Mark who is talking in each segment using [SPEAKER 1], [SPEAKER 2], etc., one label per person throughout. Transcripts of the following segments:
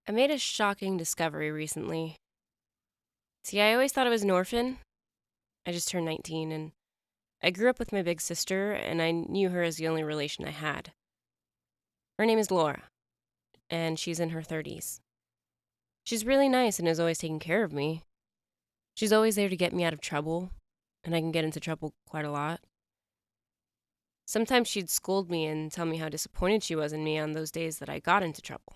[SPEAKER 1] I made a shocking discovery recently. See, I always thought I was an orphan. I just turned 19 and I grew up with my big sister, and I knew her as the only relation I had. Her name is Laura, and she's in her 30s. She's really nice and is always taking care of me. She's always there to get me out of trouble, and I can get into trouble quite a lot. Sometimes she'd scold me and tell me how disappointed she was in me on those days that I got into trouble.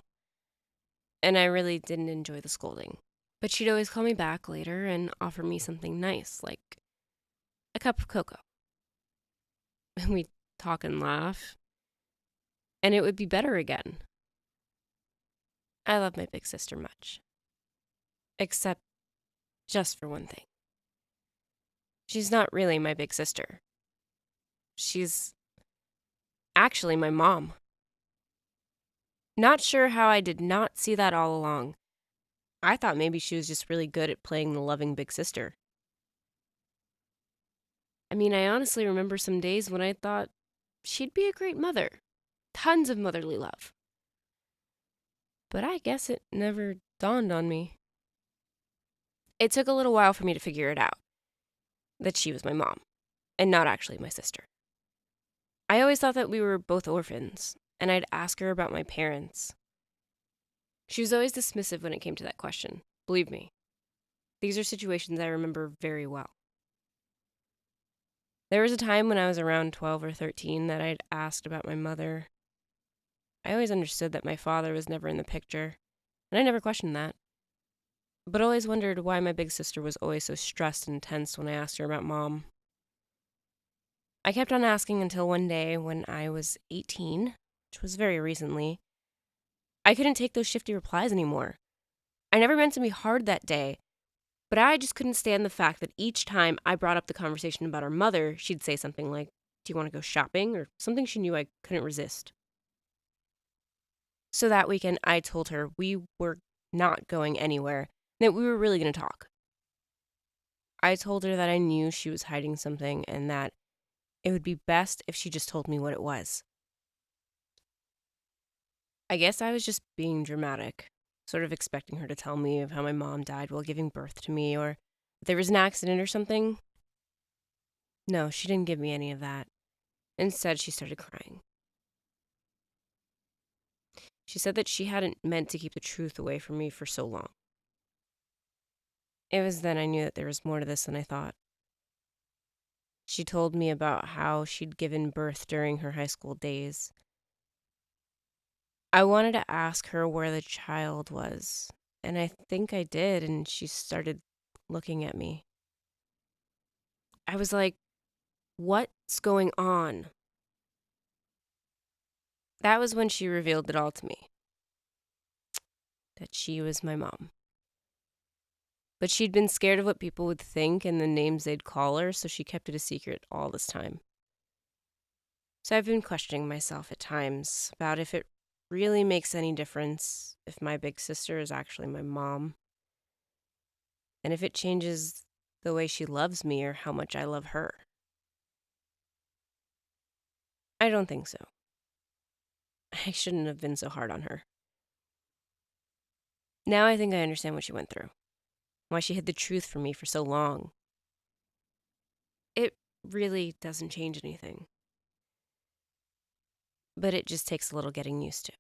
[SPEAKER 1] And I really didn't enjoy the scolding. But she'd always call me back later and offer me something nice, like a cup of cocoa. And we'd talk and laugh, and it would be better again. I love my big sister much. Except just for one thing. She's not really my big sister. She's actually my mom. Not sure how I did not see that all along. I thought maybe she was just really good at playing the loving big sister. I mean, I honestly remember some days when I thought she'd be a great mother. Tons of motherly love. But I guess it never dawned on me. It took a little while for me to figure it out that she was my mom and not actually my sister. I always thought that we were both orphans, and I'd ask her about my parents. She was always dismissive when it came to that question. Believe me, these are situations I remember very well. There was a time when I was around 12 or 13 that I'd asked about my mother. I always understood that my father was never in the picture, and I never questioned that. But always wondered why my big sister was always so stressed and tense when I asked her about mom. I kept on asking until one day when I was 18, which was very recently, I couldn't take those shifty replies anymore. I never meant to be hard that day, but I just couldn't stand the fact that each time I brought up the conversation about our mother, she'd say something like, "Do you want to go shopping?" or something she knew I couldn't resist. So that weekend, I told her we were not going anywhere, that we were really going to talk. I told her that I knew she was hiding something and that it would be best if she just told me what it was. I guess I was just being dramatic, sort of expecting her to tell me of how my mom died while giving birth to me or if there was an accident or something. No, she didn't give me any of that. Instead, she started crying. She said that she hadn't meant to keep the truth away from me for so long. It was then I knew that there was more to this than I thought. She told me about how she'd given birth during her high school days. I wanted to ask her where the child was, and I think I did, and she started looking at me. I was like, "What's going on?" That was when she revealed it all to me, that she was my mom. But she'd been scared of what people would think and the names they'd call her, so she kept it a secret all this time. So I've been questioning myself at times about if it really makes any difference if my big sister is actually my mom, and if it changes the way she loves me or how much I love her. I don't think so. I shouldn't have been so hard on her. Now I think I understand what she went through, why she hid the truth from me for so long. It really doesn't change anything, but it just takes a little getting used to.